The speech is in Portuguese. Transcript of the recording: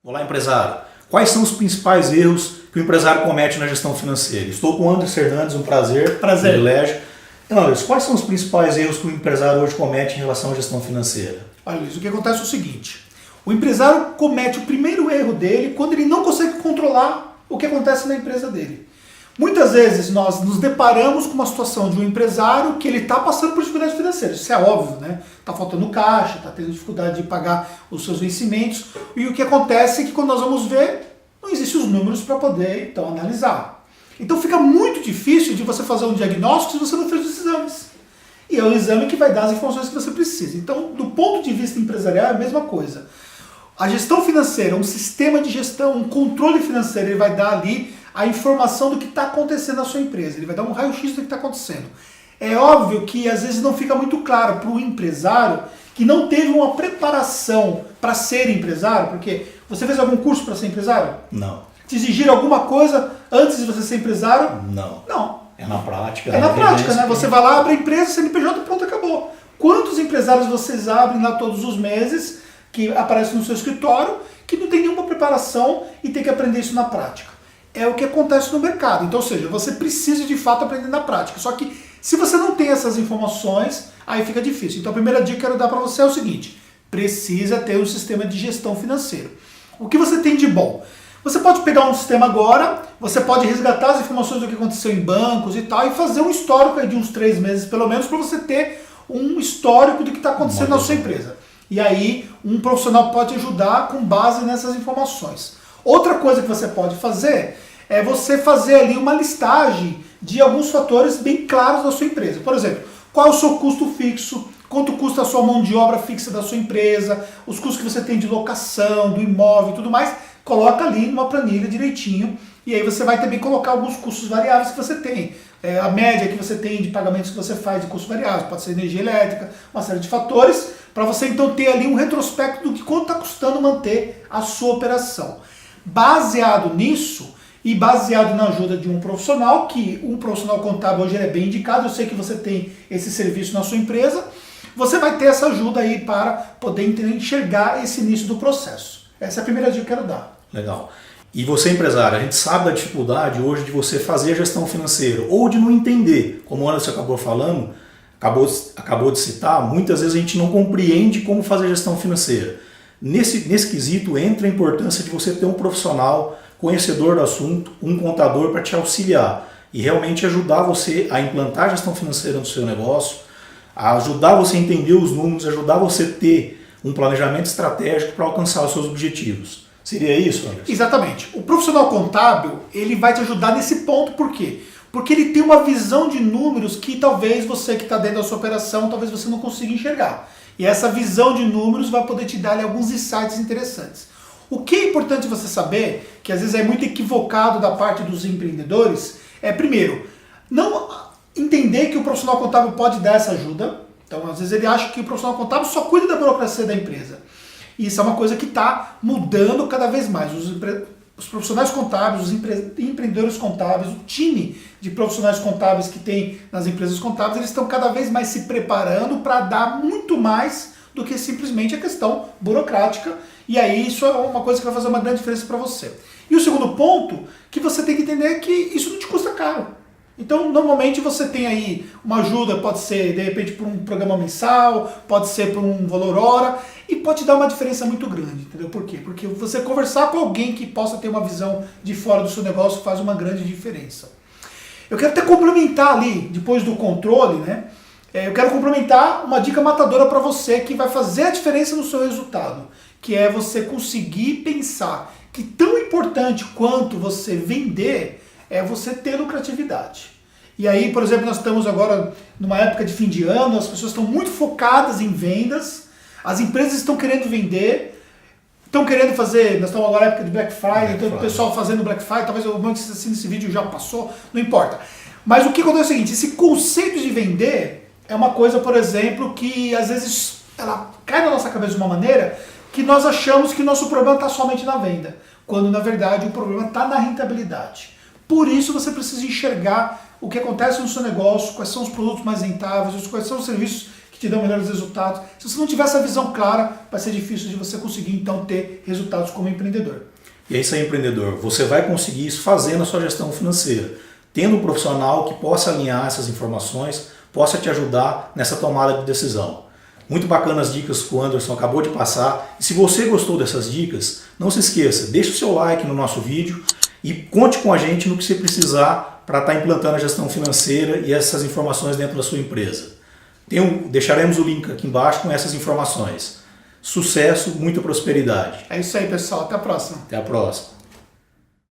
Olá, empresário. Quais são os principais erros que o empresário comete na gestão financeira? Estou com o Anderson Hernandes, um prazer. Privilégio. Anderson, quais são os principais erros que o empresário hoje comete em relação à gestão financeira? Olha, Luiz, o que acontece é o seguinte. O empresário comete o primeiro erro dele quando ele não consegue controlar o que acontece na empresa dele. Muitas vezes nós nos deparamos com uma situação de um empresário que ele está passando por dificuldades financeiras. Isso é óbvio, né? Está faltando caixa, está tendo dificuldade de pagar os seus vencimentos. E o que acontece é que quando nós vamos ver, não existem os números para poder, então, analisar. Então fica muito difícil de você fazer um diagnóstico se você não fez os exames. E é o exame que vai dar as informações que você precisa. Então, do ponto de vista empresarial, é a mesma coisa. A gestão financeira, um sistema de gestão, um controle financeiro, ele vai dar ali a informação do que está acontecendo na sua empresa. Ele vai dar um raio-x do que está acontecendo. É óbvio que às vezes não fica muito claro para o empresário que não teve uma preparação para ser empresário, porque você fez algum curso para ser empresário? Não. Te exigiram alguma coisa antes de você ser empresário? Não. Não. É na prática. É na prática, né? Você vai lá, abre a empresa, CNPJ, pronto, acabou. Quantos empresários vocês abrem lá todos os meses, que aparecem no seu escritório, que não tem nenhuma preparação e tem que aprender isso na prática? É o que acontece no mercado. Então, ou seja, você precisa de fato aprender na prática. Só que se você não tem essas informações, aí fica difícil. Então a primeira dica que eu quero dar para você é o seguinte: precisa ter um sistema de gestão financeira. O que você tem de bom? Você pode pegar um sistema agora, você pode resgatar as informações do que aconteceu em bancos e tal, e fazer um histórico aí de uns 3 meses pelo menos, para você ter um histórico do que está acontecendo na sua empresa. E aí um profissional pode ajudar com base nessas informações. Outra coisa que você pode fazer é você fazer ali uma listagem de alguns fatores bem claros da sua empresa. Por exemplo, qual é o seu custo fixo, quanto custa a sua mão de obra fixa da sua empresa, os custos que você tem de locação, do imóvel e tudo mais, coloca ali numa planilha direitinho, e aí você vai também colocar alguns custos variáveis que você tem. A média que você tem de pagamentos que você faz de custos variáveis, pode ser energia elétrica, uma série de fatores, para você então ter ali um retrospecto do que quanto está custando manter a sua operação. Baseado nisso e baseado na ajuda de um profissional, que um profissional contábil hoje é bem indicado, eu sei que você tem esse serviço na sua empresa, você vai ter essa ajuda aí para poder enxergar esse início do processo. Essa é a primeira dica que eu quero dar. Legal. E você, empresário, a gente sabe da dificuldade hoje de você fazer a gestão financeira ou de não entender, como o Anderson acabou falando, acabou de citar, muitas vezes a gente não compreende como fazer a gestão financeira. Nesse quesito entra a importância de você ter um profissional conhecedor do assunto, um contador para te auxiliar e realmente ajudar você a implantar a gestão financeira no seu negócio, a ajudar você a entender os números, ajudar você a ter um planejamento estratégico para alcançar os seus objetivos. Seria isso, Anderson? Exatamente. O profissional contábil, ele vai te ajudar nesse ponto, por quê? Porque ele tem uma visão de números que talvez você que está dentro da sua operação, talvez você não consiga enxergar. E essa visão de números vai poder te dar ali, alguns insights interessantes. O que é importante você saber, que às vezes é muito equivocado da parte dos empreendedores, é primeiro, não entender que o profissional contábil pode dar essa ajuda. Então, às vezes ele acha que o profissional contábil só cuida da burocracia da empresa. E isso é uma coisa que está mudando cada vez mais. Os profissionais contábeis, os empreendedores contábeis, o time de profissionais contábeis que tem nas empresas contábeis, eles estão cada vez mais se preparando para dar muito mais do que simplesmente a questão burocrática. E aí isso é uma coisa que vai fazer uma grande diferença para você. E o segundo ponto, que você tem que entender é que isso não te custa caro. Então, normalmente você tem aí uma ajuda, pode ser de repente por um programa mensal, pode ser por um valor hora, e pode dar uma diferença muito grande, entendeu? Por quê? Porque você conversar com alguém que possa ter uma visão de fora do seu negócio faz uma grande diferença. Eu quero até complementar ali, depois do controle, né? Eu quero complementar uma dica matadora para você que vai fazer a diferença no seu resultado, que é você conseguir pensar que tão importante quanto você vender é você ter lucratividade. E aí, por exemplo, nós estamos agora numa época de fim de ano, as pessoas estão muito focadas em vendas, as empresas estão querendo vender, estão querendo fazer, nós estamos agora na época de Black Friday, então o pessoal fazendo Black Friday, talvez o momento que assim, esse vídeo já passou, não importa. Mas o que acontece é o seguinte, esse conceito de vender é uma coisa, por exemplo, que às vezes ela cai na nossa cabeça de uma maneira que nós achamos que o nosso problema está somente na venda, quando na verdade o problema está na rentabilidade. Por isso você precisa enxergar o que acontece no seu negócio, quais são os produtos mais rentáveis, quais são os serviços que te dão melhores resultados. Se você não tiver essa visão clara, vai ser difícil de você conseguir então ter resultados como empreendedor. E é isso aí, empreendedor. Você vai conseguir isso fazendo a sua gestão financeira, tendo um profissional que possa alinhar essas informações, possa te ajudar nessa tomada de decisão. Muito bacana as dicas que o Anderson acabou de passar. E se você gostou dessas dicas, não se esqueça, deixe o seu like no nosso vídeo e conte com a gente no que você precisar para estar implantando a gestão financeira e essas informações dentro da sua empresa. Deixaremos o link aqui embaixo com essas informações. Sucesso, muita prosperidade. É isso aí, pessoal. Até a próxima. Até a próxima.